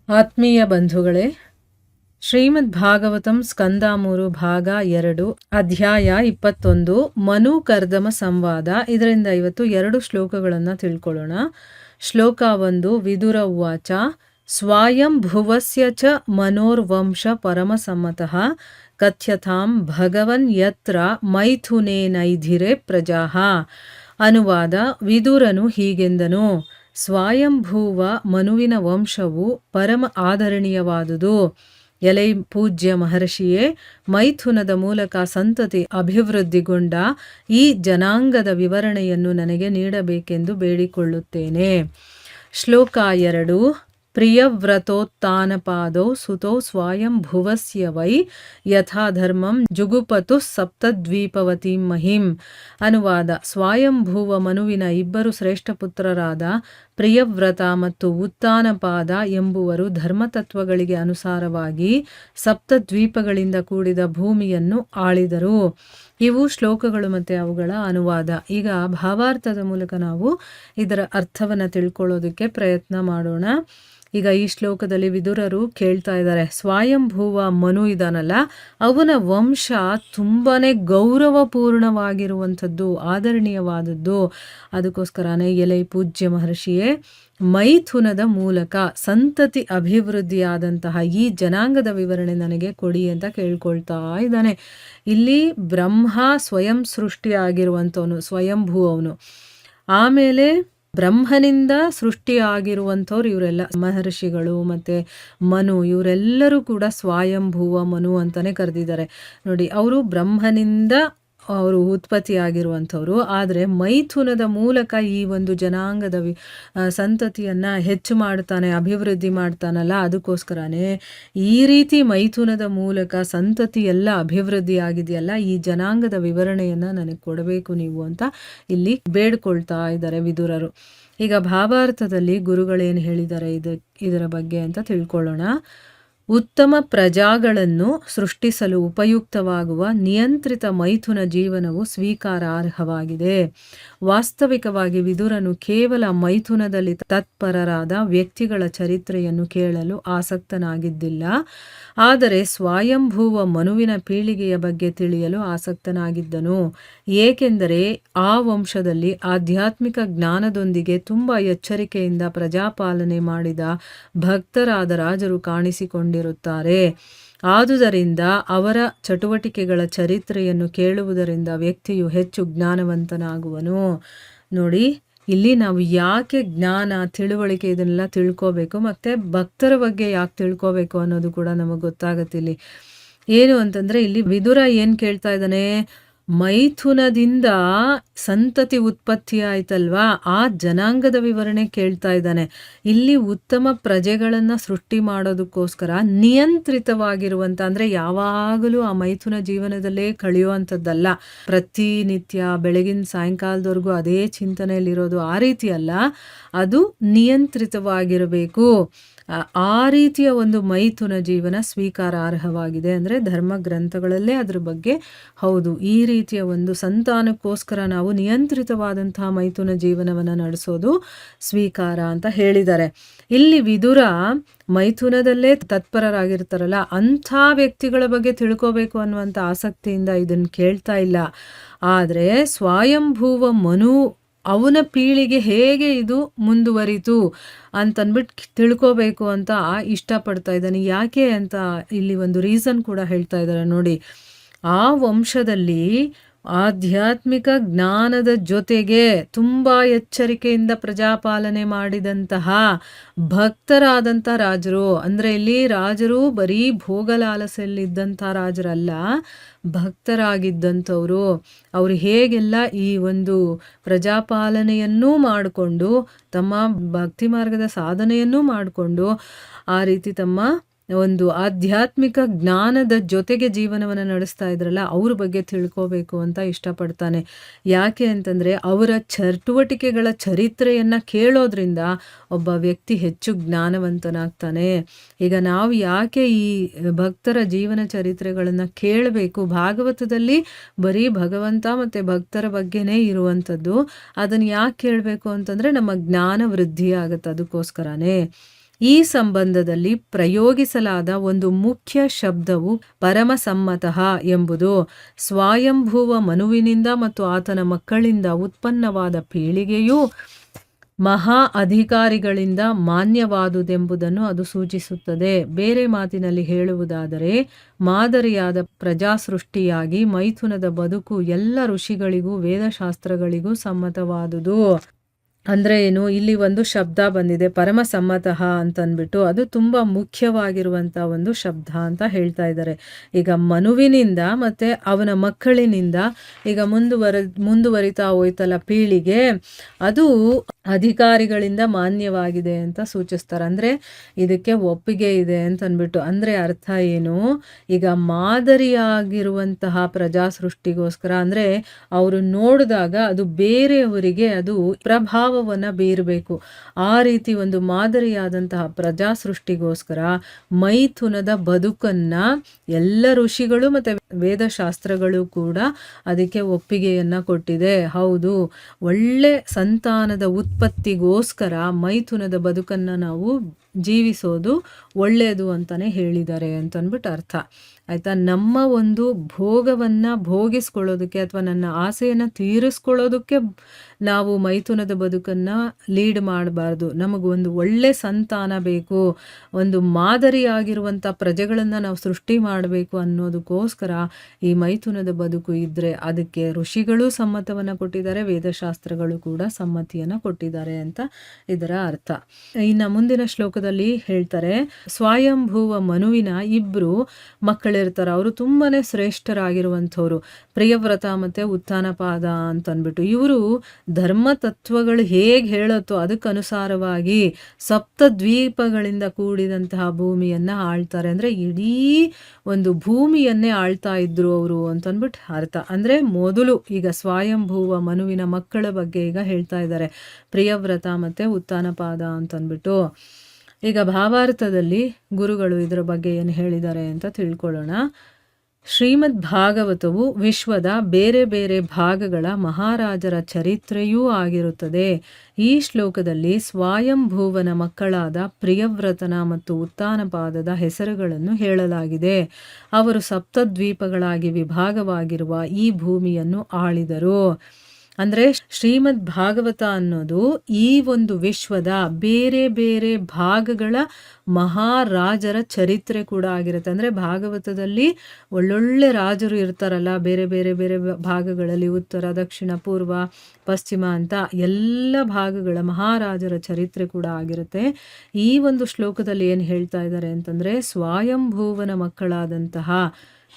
ಆತ್ಮೀಯ ಬಂಧುಗಳೇ, ಶ್ರೀಮದ್ ಭಾಗವತಂ ಸ್ಕಂದ 3 ಭಾಗ 2 ಅಧ್ಯಾಯ 21 ಮನು ಕರ್ದಮ ಸಂವಾದ. ಇದರಿಂದ ಇವತ್ತು 2 ಶ್ಲೋಕಗಳನ್ನು ತಿಳ್ಕೊಳ್ಳೋಣ. ಶ್ಲೋಕ 1. ವಿದುರ ಉವಾಚ ಸ್ವಾಯಂ ಭುವಸ್ಯ ಚ ಮನೋರ್ವಂಶ ಪರಮಸಮ್ಮತಃ ಕಥ್ಯತಾಂ ಭಗವನ್ ಯತ್ರ ಮೈಥುನೇನೈಧಿರೆ ಪ್ರಜಾಃ. ಅನುವಾದ. ವಿದುರನು ಹೀಗೆಂದನು, ಸ್ವಯಂಭೂವ ಮನುವಿನ ವಂಶವು ಪರಮ ಆದರಣೀಯವಾದುದು. ಎಲೈ ಪೂಜ್ಯ ಮಹರ್ಷಿಯೇ, ಮೈಥುನದ ಮೂಲಕ ಸಂತತಿ ಅಭಿವೃದ್ಧಿಗೊಂಡ ಈ ಜನಾಂಗದ ವಿವರಣೆಯನ್ನು ನನಗೆ ನೀಡಬೇಕೆಂದು ಬೇಡಿಕೊಳ್ಳುತ್ತೇನೆ. ಶ್ಲೋಕ 2. ಪ್ರಿಯವ್ರತೋತ್ಥಾನಪಾದೌ ಸುತೌ ಸ್ವಯಂಭುವಸ್ಯ ವೈ ಯಥಾ ಧರ್ಮಂ ಜುಗುಪತು ಸಪ್ತದ್ವೀಪವತೀಂ ಮಹಿಂ. ಅನುವಾದ. ಸ್ವಯಂಭುವ ಮನುವಿನ ಇಬ್ಬರು ಶ್ರೇಷ್ಠ ಪುತ್ರರಾದ ಪ್ರಿಯವ್ರತ ಮತ್ತು ಉತ್ಥಾನಪಾದ ಎಂಬುವರು ಧರ್ಮತತ್ವಗಳಿಗೆ ಅನುಸಾರವಾಗಿ ಸಪ್ತದ್ವೀಪಗಳಿಂದ ಕೂಡಿದ ಭೂಮಿಯನ್ನು ಆಳಿದರು. ಇವು ಶ್ಲೋಕಗಳು ಮತ್ತು ಅವುಗಳ ಅನುವಾದ. ಈಗ ಭಾವಾರ್ಥದ ಮೂಲಕ ನಾವು ಇದರ ಅರ್ಥವನ್ನು ತಿಳ್ಕೊಳ್ಳೋದಕ್ಕೆ ಪ್ರಯತ್ನ ಮಾಡೋಣ. ಈಗ ಈ ಶ್ಲೋಕದಲ್ಲಿ ವಿದುರರು ಕೇಳ್ತಾ ಇದ್ದಾರೆ, ಸ್ವಯಂಭೂವ ಮನು ಇದಾನಲ್ಲ, ಅವನ ವಂಶ ತುಂಬಾನೇ ಗೌರವಪೂರ್ಣವಾಗಿರುವಂಥದ್ದು, ಆದರಣೀಯವಾದದ್ದು. ಅದಕ್ಕೋಸ್ಕರನೇ ಎಲೈ ಪೂಜ್ಯ ಮಹರ್ಷಿಯೇ, ಮೈಥುನದ ಮೂಲಕ ಸಂತತಿ ಅಭಿವೃದ್ಧಿಯಾದಂತಹ ಈ ಜನಾಂಗದ ವಿವರಣೆ ನನಗೆ ಕೊಡಿ ಅಂತ ಕೇಳ್ಕೊಳ್ತಾ ಇದ್ದಾನೆ. ಇಲ್ಲಿ ಬ್ರಹ್ಮ ಸ್ವಯಂ ಸೃಷ್ಟಿಯಾಗಿರುವಂಥವನು, ಸ್ವಯಂಭೂ ಅವನು. ಆಮೇಲೆ ಬ್ರಹ್ಮನಿಂದ ಸೃಷ್ಟಿಯಾಗಿರುವಂಥವ್ರು ಇವರೆಲ್ಲ ಮಹರ್ಷಿಗಳು ಮತ್ತು ಮನು, ಇವರೆಲ್ಲರೂ ಕೂಡ ಸ್ವಯಂಭೂವ ಮನು ಅಂತಲೇ ಕರೆದಿದ್ದಾರೆ. ನೋಡಿ, ಅವರು ಬ್ರಹ್ಮನಿಂದ ಅವರು ಉತ್ಪತ್ತಿಯಾಗಿರುವಂಥವ್ರು. ಆದರೆ ಮೈಥುನದ ಮೂಲಕ ಈ ಒಂದು ಜನಾಂಗದ ಸಂತತಿಯನ್ನು ಹೆಚ್ಚು ಮಾಡ್ತಾನೆ, ಅಭಿವೃದ್ಧಿ ಮಾಡ್ತಾನಲ್ಲ, ಅದಕ್ಕೋಸ್ಕರನೇ ಈ ರೀತಿ ಮೈಥುನದ ಮೂಲಕ ಸಂತತಿ ಎಲ್ಲ ಅಭಿವೃದ್ಧಿ ಆಗಿದೆಯಲ್ಲ, ಈ ಜನಾಂಗದ ವಿವರಣೆಯನ್ನು ನನಗೆ ಕೊಡಬೇಕು ನೀವು ಅಂತ ಇಲ್ಲಿ ಬೇಡ್ಕೊಳ್ತಾ ಇದ್ದಾರೆ ವಿದುರರು. ಈಗ ಭಾವಾರ್ಥದಲ್ಲಿ ಗುರುಗಳೇನು ಹೇಳಿದ್ದಾರೆ ಇದರ ಬಗ್ಗೆ ಅಂತ ತಿಳ್ಕೊಳ್ಳೋಣ. ಉತ್ತಮ ಪ್ರಜಾಗಳನ್ನು ಸೃಷ್ಟಿಸಲು ಉಪಯುಕ್ತವಾಗುವ ನಿಯಂತ್ರಿತ ಮೈಥುನ ಜೀವನವು ಸ್ವೀಕಾರಾರ್ಹವಾಗಿದೆ. ವಾಸ್ತವಿಕವಾಗಿ ವಿದುರನು ಕೇವಲ ಮೈಥುನದಲ್ಲಿ ತತ್ಪರರಾದ ವ್ಯಕ್ತಿಗಳ ಚರಿತ್ರೆಯನ್ನು ಕೇಳಲು ಆಸಕ್ತನಾಗಿದ್ದಿಲ್ಲ, ಆದರೆ ಸ್ವಯಂಭೂವ ಮನುವಿನ ಪೀಳಿಗೆಯ ಬಗ್ಗೆ ತಿಳಿಯಲು ಆಸಕ್ತನಾಗಿದ್ದನು. ಏಕೆಂದರೆ ಆ ವಂಶದಲ್ಲಿ ಆಧ್ಯಾತ್ಮಿಕ ಜ್ಞಾನದೊಂದಿಗೆ ತುಂಬ ಎಚ್ಚರಿಕೆಯಿಂದ ಪ್ರಜಾಪಾಲನೆ ಮಾಡಿದ ಭಕ್ತರಾದ ರಾಜರು ಕಾಣಿಸಿಕೊಂಡಿರುತ್ತಾರೆ. ಆದುದರಿಂದ ಅವರ ಚಟುವಟಿಕೆಗಳ ಚರಿತ್ರೆಯನ್ನು ಕೇಳುವುದರಿಂದ ವ್ಯಕ್ತಿಯು ಹೆಚ್ಚು ಜ್ಞಾನವಂತನಾಗುವನು. ನೋಡಿ, ಇಲ್ಲಿ ನಾವು ಯಾಕೆ ಜ್ಞಾನ, ತಿಳುವಳಿಕೆ ಇದನ್ನೆಲ್ಲ ತಿಳ್ಕೋಬೇಕು, ಮತ್ತು ಭಕ್ತರ ಬಗ್ಗೆ ಯಾಕೆ ತಿಳ್ಕೋಬೇಕು ಅನ್ನೋದು ಕೂಡ ನಮಗೆ ಗೊತ್ತಾಗತ್ತೆ. ಇಲ್ಲಿ ಏನು ಅಂತಂದರೆ, ಇಲ್ಲಿ ವಿದುರ ಏನು ಕೇಳ್ತಾ ಇದ್ದಾನೆ, ಮೈಥುನದಿಂದ ಸಂತತಿ ಉತ್ಪತ್ತಿ ಆಯ್ತಲ್ವಾ, ಆ ಜನಾಂಗದ ವಿವರಣೆ ಕೇಳ್ತಾ ಇದ್ದಾನೆ. ಇಲ್ಲಿ ಉತ್ತಮ ಪ್ರಜೆಗಳನ್ನು ಸೃಷ್ಟಿ ಮಾಡೋದಕ್ಕೋಸ್ಕರ ನಿಯಂತ್ರಿತವಾಗಿರುವಂಥ, ಅಂದರೆ ಯಾವಾಗಲೂ ಆ ಮೈಥುನ ಜೀವನದಲ್ಲೇ ಕಳೆಯುವಂಥದ್ದಲ್ಲ, ಪ್ರತಿನಿತ್ಯ ಬೆಳಗಿನ ಸಾಯಂಕಾಲದವರೆಗೂ ಅದೇ ಚಿಂತನೆಯಲ್ಲಿರೋದು, ಆ ರೀತಿ ಅಲ್ಲ, ಅದು ನಿಯಂತ್ರಿತವಾಗಿರಬೇಕು. ಆ ರೀತಿಯ ಒಂದು ಮೈಥುನ ಜೀವನ ಸ್ವೀಕಾರಾರ್ಹವಾಗಿದೆ. ಅಂದರೆ ಧರ್ಮ ಗ್ರಂಥಗಳಲ್ಲೇ ಅದ್ರ ಬಗ್ಗೆ ಹೌದು, ಈ ರೀತಿಯ ಒಂದು ಸಂತಾನಕ್ಕೋಸ್ಕರ ನಾವು ನಿಯಂತ್ರಿತವಾದಂತಹ ಮೈಥುನ ಜೀವನವನ್ನು ನಡೆಸೋದು ಸ್ವೀಕಾರ ಅಂತ ಹೇಳಿದ್ದಾರೆ. ಇಲ್ಲಿ ವಿದುರ ಮೈಥುನದಲ್ಲೇ ತತ್ಪರರಾಗಿರ್ತಾರಲ್ಲ, ಅಂಥ ವ್ಯಕ್ತಿಗಳ ಬಗ್ಗೆ ತಿಳ್ಕೋಬೇಕು ಅನ್ನುವಂಥ ಆಸಕ್ತಿಯಿಂದ ಇದನ್ನು ಕೇಳ್ತಾ ಇಲ್ಲ. ಆದರೆ ಸ್ವಯಂಭೂವ ಮನು, ಅವನ ಪೀಳಿಗೆ ಹೇಗೆ ಇದು ಮುಂದುವರಿತು ಅಂತಂದ್ಬಿಟ್ಟು ತಿಳ್ಕೋಬೇಕು ಅಂತ ಇಷ್ಟಪಡ್ತಾ ಇದ್ದಾನೆ. ಯಾಕೆ ಅಂತ ಇಲ್ಲಿ ಒಂದು ರೀಸನ್ ಕೂಡ ಹೇಳ್ತಾ ಇದ್ದಾರೆ ನೋಡಿ. ಆ ವಂಶದಲ್ಲಿ ಆಧ್ಯಾತ್ಮಿಕ ಜ್ಞಾನದ ಜೊತೆಗೆ ತುಂಬ ಎಚ್ಚರಿಕೆಯಿಂದ ಪ್ರಜಾಪಾಲನೆ ಮಾಡಿದಂತಹ ಭಕ್ತರಾದಂಥ ರಾಜರು, ಅಂದರೆ ಇಲ್ಲಿ ರಾಜರು ಬರೀ ಭೋಗಲಾಲಸೆಯಲ್ಲಿದ್ದಂಥ ರಾಜರಲ್ಲ, ಭಕ್ತರಾಗಿದ್ದಂಥವರು. ಅವರು ಹೇಗೆಲ್ಲ ಈ ಒಂದು ಪ್ರಜಾಪಾಲನೆಯನ್ನೂ ಮಾಡಿಕೊಂಡು, ತಮ್ಮ ಭಕ್ತಿ ಮಾರ್ಗದ ಸಾಧನೆಯನ್ನೂ ಮಾಡಿಕೊಂಡು, ಆ ರೀತಿ ತಮ್ಮ ಒಂದು ಆಧ್ಯಾತ್ಮಿಕ ಜ್ಞಾನದ ಜೊತೆಗೆ ಜೀವನವನ್ನು ನಡೆಸ್ತಾ ಇದ್ರಲ್ಲ, ಅವ್ರ ಬಗ್ಗೆ ತಿಳ್ಕೋಬೇಕು ಅಂತ ಇಷ್ಟಪಡ್ತಾನೆ. ಯಾಕೆ ಅಂತಂದರೆ, ಅವರ ಚಟುವಟಿಕೆಗಳ ಚರಿತ್ರೆಯನ್ನು ಕೇಳೋದ್ರಿಂದ ಒಬ್ಬ ವ್ಯಕ್ತಿ ಹೆಚ್ಚು ಜ್ಞಾನವಂತನಾಗ್ತಾನೆ. ಈಗ ನಾವು ಯಾಕೆ ಈ ಭಕ್ತರ ಜೀವನ ಚರಿತ್ರೆಗಳನ್ನು ಕೇಳಬೇಕು? ಭಾಗವತದಲ್ಲಿ ಬರೀ ಭಗವಂತ ಮತ್ತು ಭಕ್ತರ ಬಗ್ಗೆನೇ ಇರುವಂಥದ್ದು. ಅದನ್ನು ಯಾಕೆ ಕೇಳಬೇಕು ಅಂತಂದರೆ ನಮ್ಮ ಜ್ಞಾನ ವೃದ್ಧಿ ಆಗುತ್ತೆ, ಅದಕ್ಕೋಸ್ಕರನೇ. ಈ ಸಂಬಂಧದಲ್ಲಿ ಪ್ರಯೋಗಿಸಲಾದ ಒಂದು ಮುಖ್ಯ ಶಬ್ದವು ಪರಮಸಮ್ಮತಃ ಎಂಬುದು ಸ್ವಯಂಭುವ ಮನುವಿನಿಂದ ಮತ್ತು ಆತನ ಮಕ್ಕಳಿಂದ ಉತ್ಪನ್ನವಾದ ಪೀಳಿಗೆಯು ಮಹಾ ಅಧಿಕಾರಿಗಳಿಂದ ಮಾನ್ಯವಾದುದೆಂಬುದನ್ನು ಅದು ಸೂಚಿಸುತ್ತದೆ. ಬೇರೆ ಮಾತಿನಲ್ಲಿ ಹೇಳುವುದಾದರೆ, ಮಾದರಿಯಾದ ಪ್ರಜಾಸೃಷ್ಟಿಯಾಗಿ ಮೈಥುನದ ಬದುಕು ಎಲ್ಲ ಋಷಿಗಳಿಗೂ ವೇದಶಾಸ್ತ್ರಗಳಿಗೂ ಸಮ್ಮತವಾದುದು. ಅಂದರೆ ಏನು, ಇಲ್ಲಿ ಒಂದು ಶಬ್ದ ಬಂದಿದೆ ಪರಮಸಮ್ಮತಃ ಅಂತಂದ್ಬಿಟ್ಟು, ಅದು ತುಂಬ ಮುಖ್ಯವಾಗಿರುವಂಥ ಒಂದು ಶಬ್ದ ಅಂತ ಹೇಳ್ತಾ ಇದ್ದಾರೆ. ಈಗ ಮನುವಿನಿಂದ ಮತ್ತು ಅವನ ಮಕ್ಕಳಿನಿಂದ ಈಗ ಮುಂದುವರಿತಾ ಹೋಯ್ತಲ್ಲ ಪೀಳಿಗೆ, ಅದು ಅಧಿಕಾರಿಗಳಿಂದ ಮಾನ್ಯವಾಗಿದೆ ಅಂತ ಸೂಚಿಸ್ತಾರೆ. ಅಂದರೆ ಇದಕ್ಕೆ ಒಪ್ಪಿಗೆ ಇದೆ ಅಂತಂದ್ಬಿಟ್ಟು. ಅಂದರೆ ಅರ್ಥ ಏನು, ಈಗ ಮಾದರಿಯಾಗಿರುವಂತಹ ಪ್ರಜಾಸೃಷ್ಟಿಗೋಸ್ಕರ ಅಂದರೆ ಅವರು ನೋಡಿದಾಗ ಅದು ಬೇರೆಯವರಿಗೆ ಅದು ಪ್ರಭಾವವನ್ನು ಬೀರಬೇಕು. ಆ ರೀತಿ ಒಂದು ಮಾದರಿಯಾದಂತಹ ಪ್ರಜಾಸೃಷ್ಟಿಗೋಸ್ಕರ ಮೈಥುನದ ಬದುಕನ್ನು ಎಲ್ಲ ಋಷಿಗಳು ಮತ್ತು ವೇದಶಾಸ್ತ್ರಗಳು ಕೂಡ ಅದಕ್ಕೆ ಒಪ್ಪಿಗೆಯನ್ನು ಕೊಟ್ಟಿದೆ. ಹೌದು, ಒಳ್ಳೆ ಸಂತಾನದ ಉತ್ಪತ್ತಿಗೋಸ್ಕರ ಮೈಥುನದ ಬದುಕನ್ನು ನಾವು ಜೀವಿಸೋದು ಒಳ್ಳೆಯದು ಅಂತಲೇ ಹೇಳಿದ್ದಾರೆ ಅಂತಂದ್ಬಿಟ್ಟು ಅರ್ಥ ಆಯಿತಾ. ನಮ್ಮ ಒಂದು ಭೋಗವನ್ನು ಭೋಗಿಸ್ಕೊಳ್ಳೋದಕ್ಕೆ ಅಥವಾ ನನ್ನ ಆಸೆಯನ್ನು ತೀರಿಸ್ಕೊಳ್ಳೋದಕ್ಕೆ ನಾವು ಮೈಥುನದ ಬದುಕನ್ನು ಲೀಡ್ ಮಾಡಬಾರ್ದು. ನಮಗೊಂದು ಒಳ್ಳೆ ಸಂತಾನ ಬೇಕು, ಒಂದು ಮಾದರಿಯಾಗಿರುವಂಥ ಪ್ರಜೆಗಳನ್ನು ನಾವು ಸೃಷ್ಟಿ ಮಾಡಬೇಕು ಅನ್ನೋದಕ್ಕೋಸ್ಕರ ಈ ಮೈಥುನದ ಬದುಕು ಇದ್ದರೆ ಅದಕ್ಕೆ ಋಷಿಗಳು ಸಮ್ಮತವನ್ನು ಕೊಟ್ಟಿದ್ದಾರೆ, ವೇದಶಾಸ್ತ್ರಗಳು ಕೂಡ ಸಮ್ಮತಿಯನ್ನು ಕೊಟ್ಟಿದ್ದಾರೆ ಅಂತ ಇದರ ಅರ್ಥ. ಇನ್ನು ಮುಂದಿನ ಶ್ಲೋಕದಲ್ಲಿ ಹೇಳ್ತಾರೆ, ಸ್ವಯಂಭುವ ಮನುವಿನ ಇಬ್ಬರು ಮಕ್ಕಳಿರ್ತಾರೆ, ಅವರು ತುಂಬಾ ಶ್ರೇಷ್ಠರಾಗಿರುವಂಥವ್ರು, ಪ್ರಿಯವ್ರತ ಮತ್ತು ಉತ್ಥಾನಪಾದ ಅಂತಂದ್ಬಿಟ್ಟು. ಇವರು ಧರ್ಮ ತತ್ವಗಳು ಹೇಗೆ ಹೇಳುತ್ತೋ ಅದಕ್ಕನುಸಾರವಾಗಿ ಸಪ್ತದ್ವೀಪಗಳಿಂದ ಕೂಡಿದಂತಹ ಭೂಮಿಯನ್ನು ಆಳ್ತಾರೆ. ಅಂದರೆ ಇಡೀ ಒಂದು ಭೂಮಿಯನ್ನೇ ಆಳ್ತಾ ಇದ್ರು ಅವರು ಅಂತಂದ್ಬಿಟ್ಟು ಅರ್ಥ. ಅಂದರೆ ಮೊದಲು ಈಗ ಸ್ವಯಂಭುವ ಮನುವಿನ ಮಕ್ಕಳ ಬಗ್ಗೆ ಈಗ ಹೇಳ್ತಾ ಇದ್ದಾರೆ, ಪ್ರಿಯವ್ರತ ಮತ್ತು ಉತ್ಥಾನಪಾದ ಅಂತಂದ್ಬಿಟ್ಟು. ಈಗ ಭಾವಾರ್ಥದಲ್ಲಿ ಗುರುಗಳು ಇದರ ಬಗ್ಗೆ ಏನು ಹೇಳಿದ್ದಾರೆ ಅಂತ ತಿಳ್ಕೊಳ್ಳೋಣ. ಶ್ರೀಮದ್ ಭಾಗವತವು ವಿಶ್ವದ ಬೇರೆ ಬೇರೆ ಭಾಗಗಳ ಮಹಾರಾಜರ ಚರಿತ್ರೆಯೂ ಆಗಿರುತ್ತದೆ. ಈ ಶ್ಲೋಕದಲ್ಲಿ ಸ್ವಯಂಭುವನ ಮಕ್ಕಳಾದ ಪ್ರಿಯವ್ರತನ ಮತ್ತು ಉತ್ಥಾನಪಾದದ ಹೆಸರುಗಳನ್ನು ಹೇಳಲಾಗಿದೆ. ಅವರು ಸಪ್ತದ್ವೀಪಗಳಾಗಿ ವಿಭಾಗವಾಗಿರುವ ಈ ಭೂಮಿಯನ್ನು ಆಳಿದರು. ಅಂದರೆ ಶ್ರೀಮದ್ ಭಾಗವತ ಅನ್ನೋದು ಈ ಒಂದು ವಿಶ್ವದ ಬೇರೆ ಬೇರೆ ಭಾಗಗಳ ಮಹಾರಾಜರ ಚರಿತ್ರೆ ಕೂಡ ಆಗಿರುತ್ತೆ. ಅಂದರೆ ಭಾಗವತದಲ್ಲಿ ಒಳ್ಳೊಳ್ಳೆ ರಾಜರು ಇರ್ತಾರಲ್ಲ ಬೇರೆ ಬೇರೆ ಬೇರೆ ಭಾಗಗಳಲ್ಲಿ, ಉತ್ತರ, ದಕ್ಷಿಣ, ಪೂರ್ವ, ಪಶ್ಚಿಮ ಅಂತ ಎಲ್ಲ ಭಾಗಗಳ ಮಹಾರಾಜರ ಚರಿತ್ರೆ ಕೂಡ ಆಗಿರುತ್ತೆ. ಈ ಒಂದು ಶ್ಲೋಕದಲ್ಲಿ ಏನು ಹೇಳ್ತಾ ಇದ್ದಾರೆ ಅಂತಂದರೆ, ಸ್ವಯಂಭುವನ ಮಕ್ಕಳಾದಂತಹ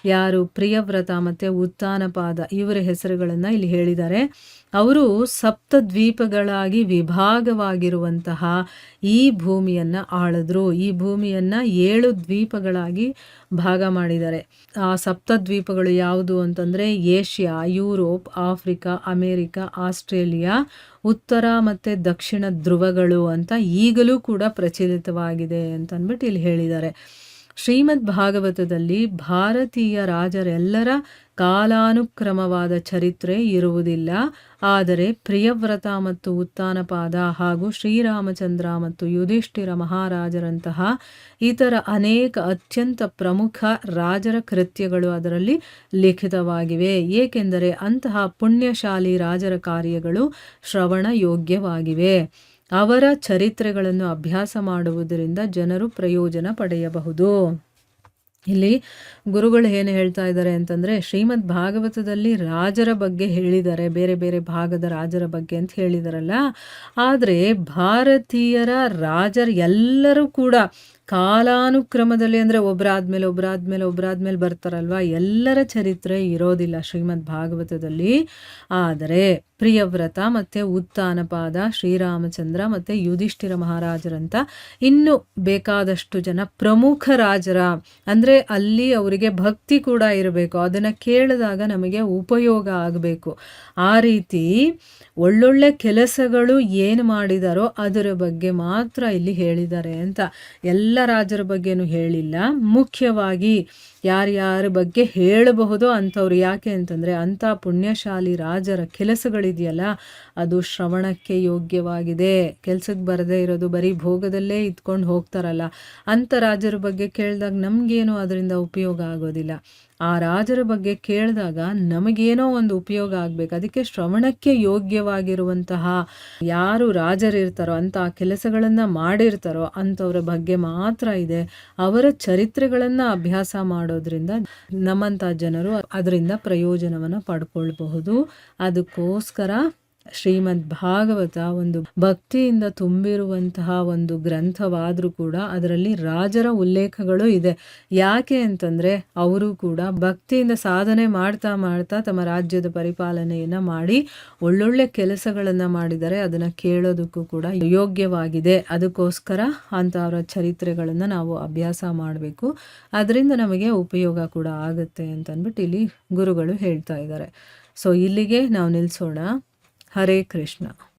ಯಾರು ಪ್ರಿಯವ್ರತ ಮತ್ತು ಉತ್ಥಾನಪಾದ ಇವರ ಹೆಸರುಗಳನ್ನು ಇಲ್ಲಿ ಹೇಳಿದ್ದಾರೆ. ಅವರು ಸಪ್ತದ್ವೀಪಗಳಾಗಿ ವಿಭಾಗವಾಗಿರುವಂತಹ ಈ ಭೂಮಿಯನ್ನು ಆಳಿದ್ರು. ಈ ಭೂಮಿಯನ್ನು 7 ದ್ವೀಪಗಳಾಗಿ ಭಾಗ ಮಾಡಿದ್ದಾರೆ. ಆ ಸಪ್ತದ್ವೀಪಗಳು ಯಾವುದು ಅಂತಂದರೆ Asia, Europe, Africa, America, Australia, ಉತ್ತರ ಮತ್ತು ದಕ್ಷಿಣ ಧ್ರುವಗಳು ಅಂತ ಈಗಲೂ ಕೂಡ ಪ್ರಚಲಿತವಾಗಿದೆ ಅಂತಂದ್ಬಿಟ್ಟು ಇಲ್ಲಿ ಹೇಳಿದ್ದಾರೆ. ಶ್ರೀಮದ್ ಭಾಗವತದಲ್ಲಿ ಭಾರತೀಯ ರಾಜರೆಲ್ಲರ ಕಾಲಾನುಕ್ರಮವಾದ ಚರಿತ್ರೆ ಇರುವುದಿಲ್ಲ. ಆದರೆ ಪ್ರಿಯವ್ರತ ಮತ್ತು ಉತ್ಥಾನಪಾದ ಹಾಗೂ ಶ್ರೀರಾಮಚಂದ್ರ ಮತ್ತು ಯುಧಿಷ್ಠಿರ ಮಹಾರಾಜರಂತಹ ಇತರ ಅನೇಕ ಅತ್ಯಂತ ಪ್ರಮುಖ ರಾಜರ ಕೃತ್ಯಗಳು ಅದರಲ್ಲಿ ಲಿಖಿತವಾಗಿವೆ. ಏಕೆಂದರೆ ಅಂತಹ ಪುಣ್ಯಶಾಲಿ ರಾಜರ ಕಾರ್ಯಗಳು ಶ್ರವಣ ಯೋಗ್ಯವಾಗಿವೆ. ಅವರ ಚರಿತ್ರೆಗಳನ್ನು ಅಭ್ಯಾಸ ಮಾಡುವುದರಿಂದ ಜನರು ಪ್ರಯೋಜನ ಪಡೆಯಬಹುದು. ಇಲ್ಲಿ ಗುರುಗಳು ಏನು ಹೇಳ್ತಾ ಇದ್ದಾರೆ ಅಂತಂದರೆ, ಶ್ರೀಮದ್ ಭಾಗವತದಲ್ಲಿ ರಾಜರ ಬಗ್ಗೆ ಹೇಳಿದ್ದಾರೆ, ಬೇರೆ ಬೇರೆ ಭಾಗದ ರಾಜರ ಬಗ್ಗೆ ಅಂತ ಹೇಳಿದಾರಲ್ಲ. ಆದರೆ ಭಾರತೀಯರ ರಾಜರು ಎಲ್ಲರೂ ಕೂಡ ಕಾಲಾನುಕ್ರಮದಲ್ಲಿ, ಅಂದರೆ ಒಬ್ಬರಾದ್ಮೇಲೆ ಬರ್ತಾರಲ್ವ, ಎಲ್ಲರ ಚರಿತ್ರೆ ಇರೋದಿಲ್ಲ ಶ್ರೀಮದ್ ಭಾಗವತದಲ್ಲಿ. ಆದರೆ ಪ್ರಿಯವ್ರತ ಮತ್ತು ಉತ್ಥಾನಪಾದ, ಶ್ರೀರಾಮಚಂದ್ರ ಮತ್ತು ಯುಧಿಷ್ಠಿರ ಮಹಾರಾಜರಂತ ಇನ್ನು ಬೇಕಾದಷ್ಟು ಜನ ಪ್ರಮುಖ ರಾಜರ, ಅಂದರೆ ಅಲ್ಲಿ ಅವರಿಗೆ ಭಕ್ತಿ ಕೂಡ ಇರಬೇಕು, ಅದನ್ನು ಕೇಳಿದಾಗ ನಮಗೆ ಉಪಯೋಗ ಆಗಬೇಕು. ಆ ರೀತಿ ಒಳ್ಳೊಳ್ಳೆ ಕೆಲಸಗಳು ಏನು ಮಾಡಿದಾರೋ ಅದರ ಬಗ್ಗೆ ಮಾತ್ರ ಇಲ್ಲಿ ಹೇಳಿದ್ದಾರೆ ಅಂತ. ಎಲ್ಲ ಎಲ್ಲ ರಾಜರ ಬಗ್ಗೆನೂ ಹೇಳಿಲ್ಲ. ಮುಖ್ಯವಾಗಿ ಯಾರ್ಯಾರ ಬಗ್ಗೆ ಹೇಳಬಹುದೋ ಅಂಥವ್ರು. ಯಾಕೆ ಅಂತಂದರೆ ಅಂಥ ಪುಣ್ಯಶಾಲಿ ರಾಜರ ಕೆಲಸಗಳಿದೆಯಲ್ಲ, ಅದು ಶ್ರವಣಕ್ಕೆ ಯೋಗ್ಯವಾಗಿದೆ. ಕೆಲ್ಸಕ್ಕೆ ಬರದೇ ಇರೋದು, ಬರೀ ಭೋಗದಲ್ಲೇ ಇದ್ಕೊಂಡು ಹೋಗ್ತಾರಲ್ಲ, ಅಂಥ ರಾಜರ ಬಗ್ಗೆ ಕೇಳಿದಾಗ ನಮಗೇನೋ ಅದರಿಂದ ಉಪಯೋಗ ಆಗೋದಿಲ್ಲ. ಆ ರಾಜರ ಬಗ್ಗೆ ಕೇಳಿದಾಗ ನಮಗೇನೋ ಒಂದು ಉಪಯೋಗ ಆಗಬೇಕು. ಅದಕ್ಕೆ ಶ್ರವಣಕ್ಕೆ ಯೋಗ್ಯವಾಗಿರುವಂತಹ ಯಾರು ರಾಜರಿರ್ತಾರೋ, ಅಂಥ ಕೆಲಸಗಳನ್ನು ಮಾಡಿರ್ತಾರೋ ಅಂಥವ್ರ ಬಗ್ಗೆ ಮಾತ್ರ ಇದೆ. ಅವರ ಚರಿತ್ರೆಗಳನ್ನು ಅಭ್ಯಾಸ ಮಾಡೋದ್ರಿಂದ ನಮ್ಮಂಥ ಜನರು ಅದರಿಂದ ಪ್ರಯೋಜನವನ್ನು ಪಡ್ಕೊಳ್ಬಹುದು. ಅದಕ್ಕೋಸ್ಕರ ಶ್ರೀಮದ್ ಭಾಗವತ ಒಂದು ಭಕ್ತಿಯಿಂದ ತುಂಬಿರುವಂತಹ ಒಂದು ಗ್ರಂಥವಾದರೂ ಕೂಡ ಅದರಲ್ಲಿ ರಾಜರ ಉಲ್ಲೇಖಗಳು ಇದೆ. ಯಾಕೆ ಅಂತಂದರೆ ಅವರು ಕೂಡ ಭಕ್ತಿಯಿಂದ ಸಾಧನೆ ಮಾಡ್ತಾ ಮಾಡ್ತಾ ತಮ್ಮ ರಾಜ್ಯದ ಪರಿಪಾಲನೆಯನ್ನು ಮಾಡಿ ಒಳ್ಳೊಳ್ಳೆ ಕೆಲಸಗಳನ್ನು ಮಾಡಿದರೆ ಅದನ್ನು ಕೇಳೋದಕ್ಕೂ ಕೂಡ ಯೋಗ್ಯವಾಗಿದೆ. ಅದಕ್ಕೋಸ್ಕರ ಅಂಥವರ ಚರಿತ್ರೆಗಳನ್ನು ನಾವು ಅಭ್ಯಾಸ ಮಾಡಬೇಕು. ಅದರಿಂದ ನಮಗೆ ಉಪಯೋಗ ಕೂಡ ಆಗುತ್ತೆ ಅಂತ ಅಂದ್ಬಿಟ್ಟು ಇಲ್ಲಿ ಗುರುಗಳು ಹೇಳ್ತಾ ಇದ್ದಾರೆ. ಸೊ ಇಲ್ಲಿಗೆ ನಾವು ನಿಲ್ಲಿಸೋಣ. ಹರೇ ಕೃಷ್ಣ.